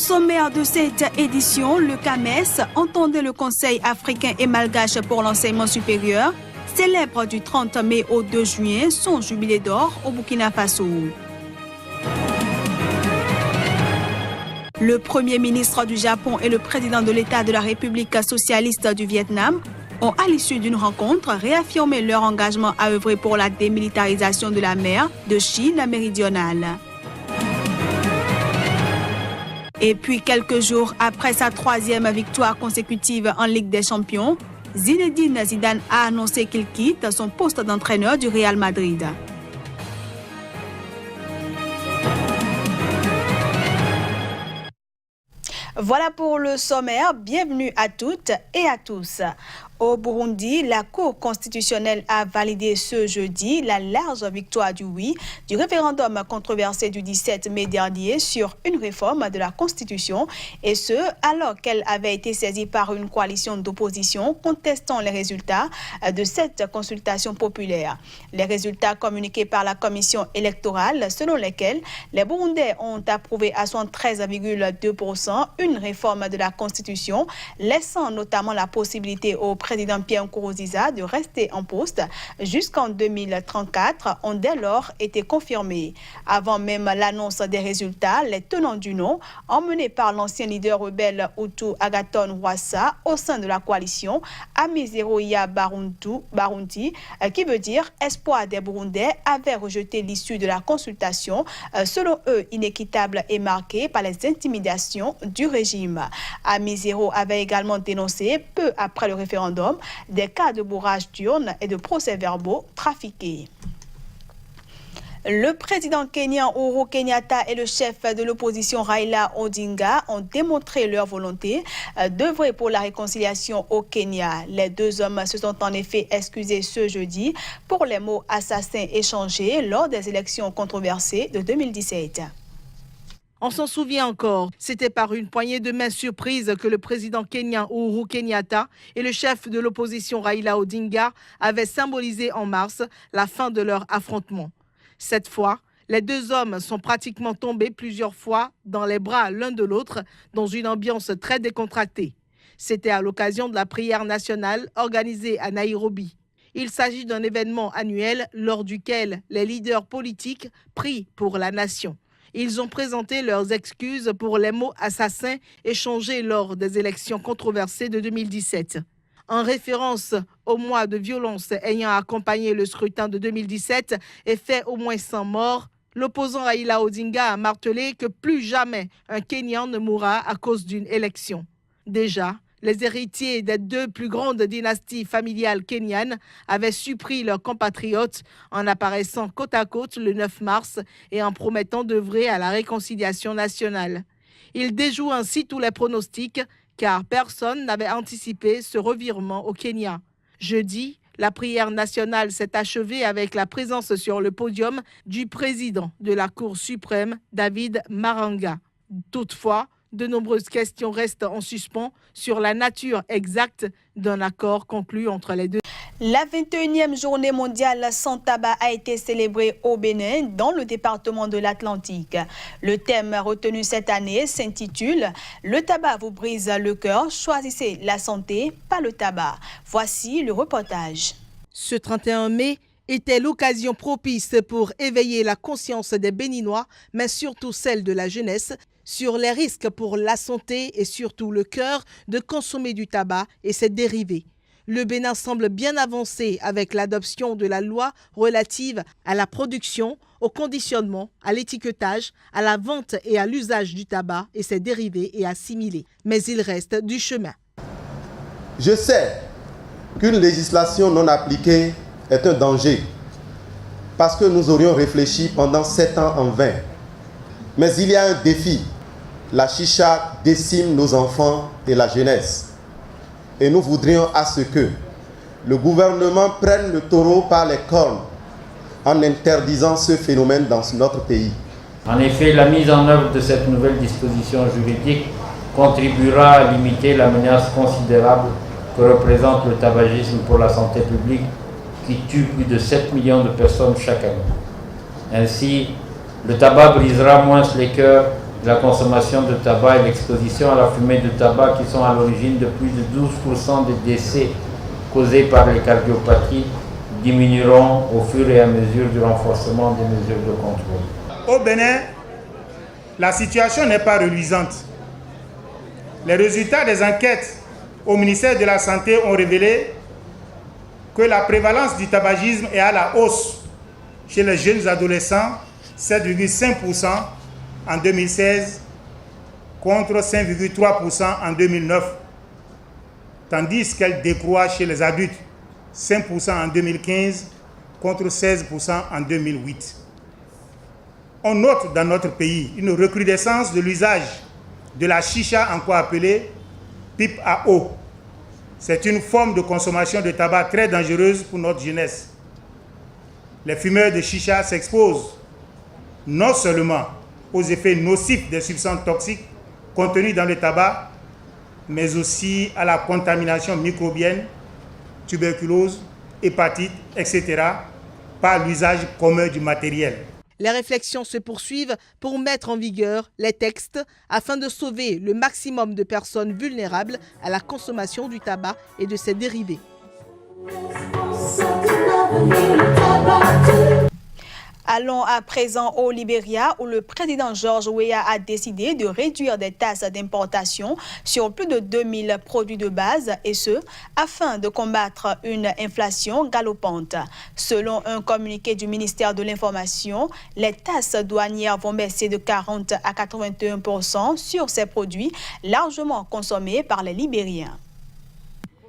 Au sommaire de cette édition, le CAMES, entendez le Conseil africain et malgache pour l'enseignement supérieur, célèbre du 30 mai au 2 juin son jubilé d'or au Burkina Faso. Le Premier ministre du Japon et le président de l'État de la République socialiste du Vietnam ont, à l'issue d'une rencontre, réaffirmé leur engagement à œuvrer pour la démilitarisation de la mer de Chine méridionale. Et puis, quelques jours après sa 3e victoire consécutive en Ligue des Champions, Zinedine Zidane a annoncé qu'il quitte son poste d'entraîneur du Real Madrid. Voilà pour le sommaire. Bienvenue à toutes et à tous. Au Burundi, la Cour constitutionnelle a validé ce jeudi la large victoire du oui du référendum controversé du 17 mai dernier sur une réforme de la Constitution, et ce, alors qu'elle avait été saisie par une coalition d'opposition contestant les résultats de cette consultation populaire. Les résultats communiqués par la commission électorale, selon lesquels les Burundais ont approuvé à 73,2% une réforme de la Constitution, laissant notamment la possibilité au président Pierre Nkurunziza de rester en poste jusqu'en 2034, ont dès lors été confirmés. Avant même l'annonce des résultats, les tenants du non, emmenés par l'ancien leader rebelle Hutu Agathon Rwasa au sein de la coalition Amizero-ya Barundi, qui veut dire espoir des Burundais, avaient rejeté l'issue de la consultation, selon eux inéquitable et marquée par les intimidations du régime. Amizero avait également dénoncé, peu après le référendum, des cas de bourrage d'urnes et de procès-verbaux trafiqués. Le président kenyan Uhuru Kenyatta et le chef de l'opposition Raila Odinga ont démontré leur volonté d'œuvrer pour la réconciliation au Kenya. Les deux hommes se sont en effet excusés ce jeudi pour les mots assassins échangés lors des élections controversées de 2017. On s'en souvient encore, c'était par une poignée de main surprise que le président kenyan Uhuru Kenyatta et le chef de l'opposition Raila Odinga avaient symbolisé en mars la fin de leur affrontement. Cette fois, les deux hommes sont pratiquement tombés plusieurs fois dans les bras l'un de l'autre dans une ambiance très décontractée. C'était à l'occasion de la prière nationale organisée à Nairobi. Il s'agit d'un événement annuel lors duquel les leaders politiques prient pour la nation. Ils ont présenté leurs excuses pour les mots assassins échangés lors des élections controversées de 2017. En référence au mois de violence ayant accompagné le scrutin de 2017 et fait au moins 100 morts, l'opposant Raila Odinga a martelé que plus jamais un Kenyan ne mourra à cause d'une élection. Déjà, les héritiers des deux plus grandes dynasties familiales kenyanes avaient surpris leurs compatriotes en apparaissant côte à côte le 9 mars et en promettant d'œuvrer à la réconciliation nationale. Ils déjouent ainsi tous les pronostics, car personne n'avait anticipé ce revirement au Kenya. Jeudi, la prière nationale s'est achevée avec la présence sur le podium du président de la Cour suprême, David Maranga. Toutefois, de nombreuses questions restent en suspens sur la nature exacte d'un accord conclu entre les deux. La 21e journée mondiale sans tabac a été célébrée au Bénin, dans le département de l'Atlantique. Le thème retenu cette année s'intitule « Le tabac vous brise le cœur, choisissez la santé, pas le tabac ». Voici le reportage. Ce 31 mai était l'occasion propice pour éveiller la conscience des Béninois, mais surtout celle de la jeunesse, sur les risques pour la santé et surtout le cœur de consommer du tabac et ses dérivés. Le Bénin semble bien avancé avec l'adoption de la loi relative à la production, au conditionnement, à l'étiquetage, à la vente et à l'usage du tabac et ses dérivés et assimilés. Mais il reste du chemin. Je sais qu'une législation non appliquée est un danger parce que nous aurions réfléchi pendant 7 ans en vain. Mais il y a un défi. La chicha décime nos enfants et la jeunesse. Et nous voudrions à ce que le gouvernement prenne le taureau par les cornes en interdisant ce phénomène dans notre pays. En effet, la mise en œuvre de cette nouvelle disposition juridique contribuera à limiter la menace considérable que représente le tabagisme pour la santé publique qui tue plus de 7 millions de personnes chaque année. Ainsi, le tabac brisera moins les cœurs la consommation de tabac et l'exposition à la fumée de tabac qui sont à l'origine de plus de 12% des décès causés par les cardiopathies diminueront au fur et à mesure du renforcement des mesures de contrôle. Au Bénin, la situation n'est pas reluisante. Les résultats des enquêtes au ministère de la Santé ont révélé que la prévalence du tabagisme est à la hausse chez les jeunes adolescents, 7,5% en 2016 contre 5,3% en 2009, tandis qu'elle décroît chez les adultes, 5% en 2015 contre 16% en 2008. On note dans notre pays une recrudescence de l'usage de la chicha, encore appelée pipe à eau. C'est une forme de consommation de tabac très dangereuse pour notre jeunesse. Les fumeurs de chicha s'exposent non seulement aux effets nocifs des substances toxiques contenues dans le tabac, mais aussi à la contamination microbienne, tuberculose, hépatite, etc., par l'usage commun du matériel. Les réflexions se poursuivent pour mettre en vigueur les textes afin de sauver le maximum de personnes vulnérables à la consommation du tabac et de ses dérivés. Allons à présent au Libéria où le président George Weah a décidé de réduire des taxes d'importation sur plus de 2000 produits de base et ce, afin de combattre une inflation galopante. Selon un communiqué du ministère de l'Information, les taxes douanières vont baisser de 40 à 81% sur ces produits largement consommés par les Libériens.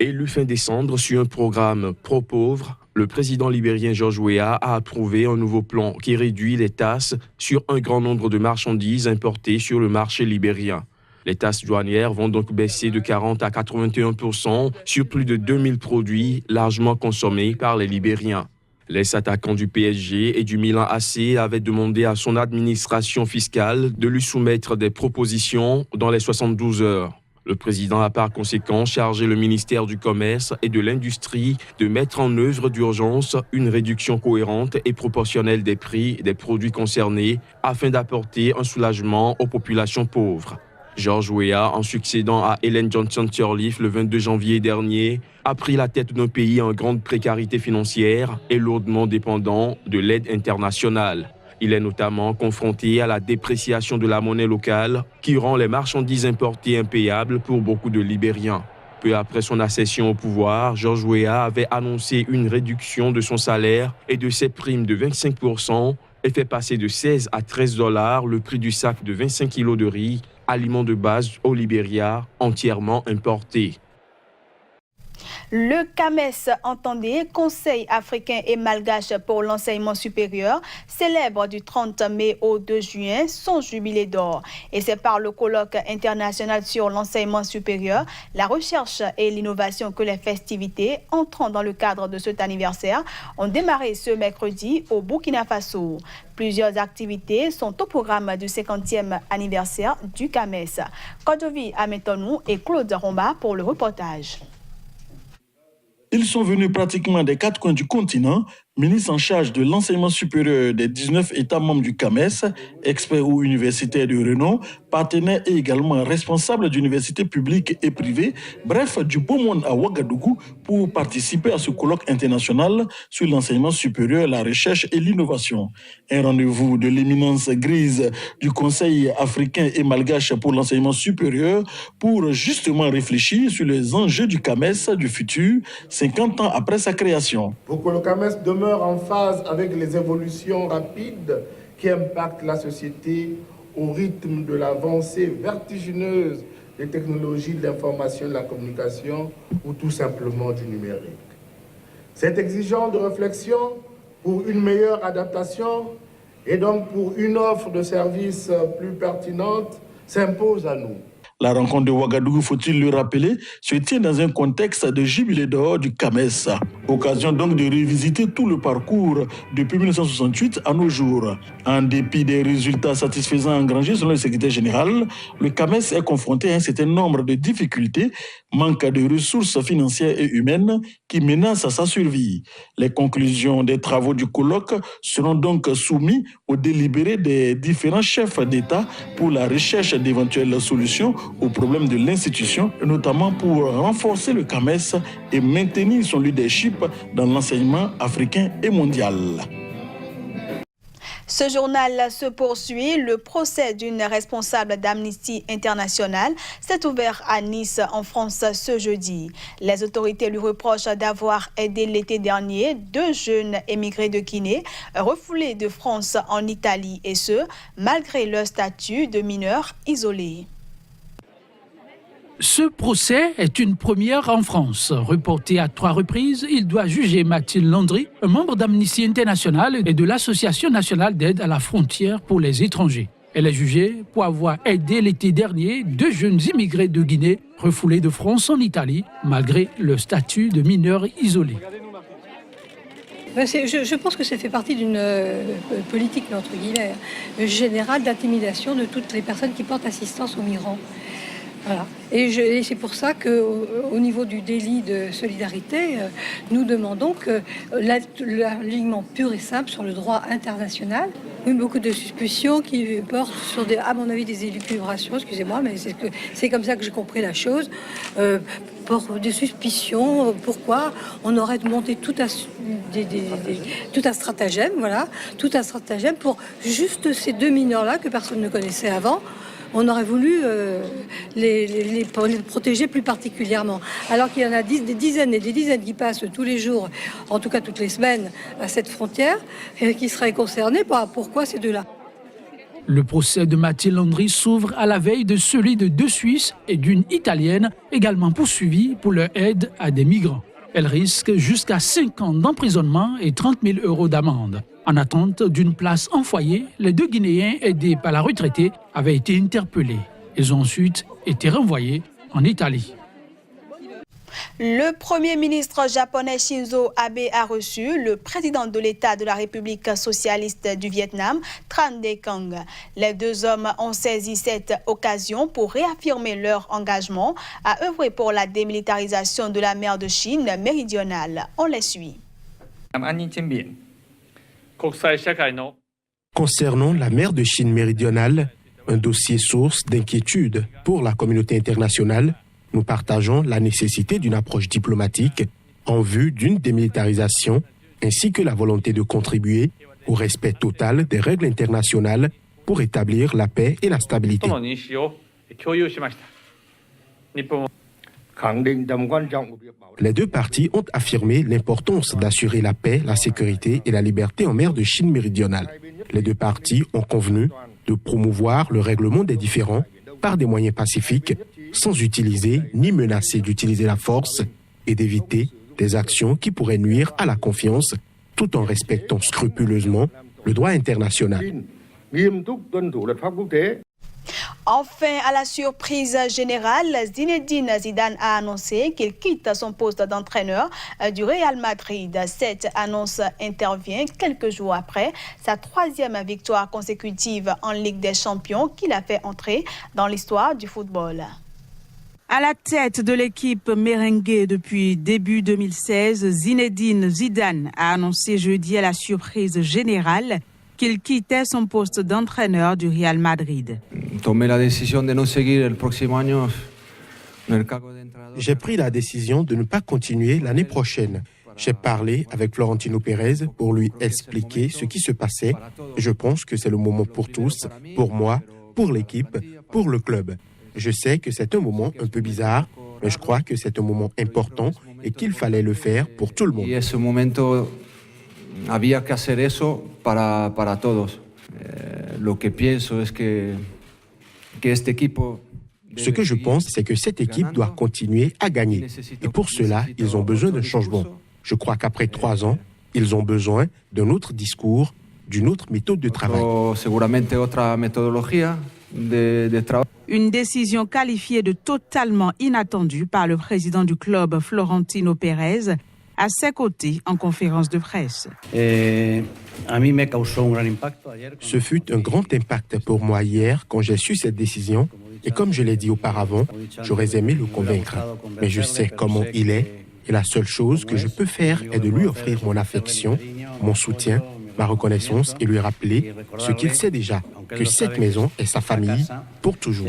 Élu fin décembre sur un programme pro-pauvre, le président libérien George Weah a approuvé un nouveau plan qui réduit les taxes sur un grand nombre de marchandises importées sur le marché libérien. Les taxes douanières vont donc baisser de 40 à 81% sur plus de 2000 produits largement consommés par les Libériens. Les attaquants du PSG et du Milan AC avaient demandé à son administration fiscale de lui soumettre des propositions dans les 72 heures. Le président a par conséquent chargé le ministère du Commerce et de l'Industrie de mettre en œuvre d'urgence une réduction cohérente et proportionnelle des prix des produits concernés afin d'apporter un soulagement aux populations pauvres. George Weah, en succédant à Ellen Johnson Sirleaf le 22 janvier dernier, a pris la tête d'un pays en grande précarité financière et lourdement dépendant de l'aide internationale. Il est notamment confronté à la dépréciation de la monnaie locale qui rend les marchandises importées impayables pour beaucoup de Libériens. Peu après son accession au pouvoir, George Weah avait annoncé une réduction de son salaire et de ses primes de 25% et fait passer de 16 à 13 $ le prix du sac de 25 kg de riz, aliment de base au Libéria, entièrement importé. Le CAMES, entendez, Conseil africain et malgache pour l'enseignement supérieur, célèbre du 30 mai au 2 juin son jubilé d'or. Et c'est par le colloque international sur l'enseignement supérieur, la recherche et l'innovation que les festivités entrant dans le cadre de cet anniversaire ont démarré ce mercredi au Burkina Faso. Plusieurs activités sont au programme du 50e anniversaire du CAMES. Kodovi Ametonou et Claude Romba pour le reportage. Ils sont venus pratiquement des 4 coins du continent, ministres en charge de l'enseignement supérieur des 19 États membres du CAMES, experts ou universitaires de renom, partenaires et également responsables d'universités publiques et privées, bref, du beau monde à Ouagadougou pour participer à ce colloque international sur l'enseignement supérieur, la recherche et l'innovation. Un rendez-vous de l'éminence grise du Conseil africain et malgache pour l'enseignement supérieur pour justement réfléchir sur les enjeux du CAMES du futur, 50 ans après sa création. Pour que le CAMES demeure en phase avec les évolutions rapides qui impactent la société au rythme de l'avancée vertigineuse des technologies de l'information et de la communication ou tout simplement du numérique. Cette exigence de réflexion pour une meilleure adaptation et donc pour une offre de services plus pertinente s'impose à nous. La rencontre de Ouagadougou, faut-il le rappeler, se tient dans un contexte de jubilé d'or du CAMES. Occasion donc de revisiter tout le parcours depuis 1968 à nos jours. En dépit des résultats satisfaisants engrangés selon le secrétaire général, le CAMES est confronté à un certain nombre de difficultés, manque de ressources financières et humaines qui menacent sa survie. Les conclusions des travaux du colloque seront donc soumises au délibéré des différents chefs d'État pour la recherche d'éventuelles solutions aux problèmes de l'institution, notamment pour renforcer le CAMES et maintenir son leadership dans l'enseignement africain et mondial. Ce journal se poursuit. Le procès d'une responsable d'Amnesty International s'est ouvert à Nice, en France, ce jeudi. Les autorités lui reprochent d'avoir aidé l'été dernier 2 jeunes émigrés de Guinée refoulés de France en Italie, et ce, malgré leur statut de mineurs isolés. Ce procès est une première en France. Reporté à 3 reprises, il doit juger Mathilde Landry, un membre d'Amnesty International et de l'Association nationale d'aide à la frontière pour les étrangers. Elle est jugée pour avoir aidé l'été dernier 2 jeunes immigrés de Guinée refoulés de France en Italie, malgré le statut de mineurs isolés. Je pense que ça fait partie d'une politique, entre guillemets, générale d'intimidation de toutes les personnes qui portent assistance aux migrants. Voilà. Et c'est pour ça qu'au niveau du délit de solidarité, nous demandons que l'alignement pur et simple sur le droit international. Oui, beaucoup de suspicions qui portent sur, à mon avis, des élucubrations, excusez-moi, mais c'est comme ça que j'ai compris la chose. Pour des suspicions, pourquoi on aurait monté tout un stratagème, voilà, tout un stratagème pour juste ces 2 mineurs-là que personne ne connaissait avant. On aurait voulu les protéger plus particulièrement. Alors qu'il y en a des dizaines et des dizaines qui passent tous les jours, en tout cas toutes les semaines, à cette frontière, et qui seraient concernés. Pourquoi ces 2-là ? Le procès de Mathilde Landry s'ouvre à la veille de celui de 2 Suisses et d'une Italienne, également poursuivis pour leur aide à des migrants. Elle risque jusqu'à 5 ans d'emprisonnement et 30 000 € d'amende. En attente d'une place en foyer, les 2 Guinéens aidés par la retraitée avaient été interpellés. Ils ont ensuite été renvoyés en Italie. Le Premier ministre japonais Shinzo Abe a reçu le président de l'État de la République socialiste du Vietnam, Tran Dai Quang. Les 2 hommes ont saisi cette occasion pour réaffirmer leur engagement à œuvrer pour la démilitarisation de la mer de Chine méridionale. On les suit. Concernant la mer de Chine méridionale, un dossier source d'inquiétude pour la communauté internationale, nous partageons la nécessité d'une approche diplomatique en vue d'une démilitarisation ainsi que la volonté de contribuer au respect total des règles internationales pour établir la paix et la stabilité. Les 2 parties ont affirmé l'importance d'assurer la paix, la sécurité et la liberté en mer de Chine méridionale. Les 2 parties ont convenu de promouvoir le règlement des différends par des moyens pacifiques, sans utiliser ni menacer d'utiliser la force, et d'éviter des actions qui pourraient nuire à la confiance, tout en respectant scrupuleusement le droit international. Enfin, à la surprise générale, Zinedine Zidane a annoncé qu'il quitte son poste d'entraîneur du Real Madrid. Cette annonce intervient quelques jours après sa 3e victoire consécutive en Ligue des Champions qui l'a fait entrer dans l'histoire du football. À la tête de l'équipe merengue depuis début 2016, Zinedine Zidane a annoncé jeudi à la surprise générale qu'il quittait son poste d'entraîneur du Real Madrid. J'ai pris la décision de ne pas continuer l'année prochaine. J'ai parlé avec Florentino Pérez pour lui expliquer ce qui se passait. Je pense que c'est le moment pour tous, pour moi, pour l'équipe, pour le club. Je sais que c'est un moment un peu bizarre, mais je crois que c'est un moment important et qu'il fallait le faire pour tout le monde. Había que hacer eso para todos. Lo que pienso es que este equipo. Ce que je pense, c'est que cette équipe doit continuer à gagner. Et pour cela, ils ont besoin d'un changement. Je crois qu'après 3 ans, ils ont besoin d'un autre discours, d'une autre méthode de travail. Seguramente otra metodología. de trabajo. Une décision qualifiée de totalement inattendue par le président du club, Florentino Pérez, à ses côtés en conférence de presse. Ce fut un grand impact pour moi hier quand j'ai su cette décision et comme je l'ai dit auparavant, j'aurais aimé le convaincre. Mais je sais comment il est et la seule chose que je peux faire est de lui offrir mon affection, mon soutien, ma reconnaissance et lui rappeler ce qu'il sait déjà, que cette maison est sa famille pour toujours.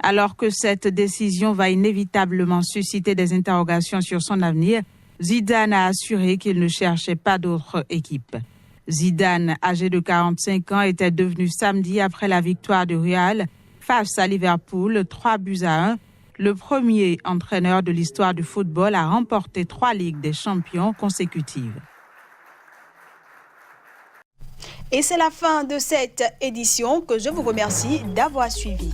Alors que cette décision va inévitablement susciter des interrogations sur son avenir, Zidane a assuré qu'il ne cherchait pas d'autre équipe. Zidane, âgé de 45 ans, était devenu samedi après la victoire de Real face à Liverpool, 3-1, le premier entraîneur de l'histoire du football à remporter 3 Ligues des Champions consécutives. Et c'est la fin de cette édition que je vous remercie d'avoir suivi.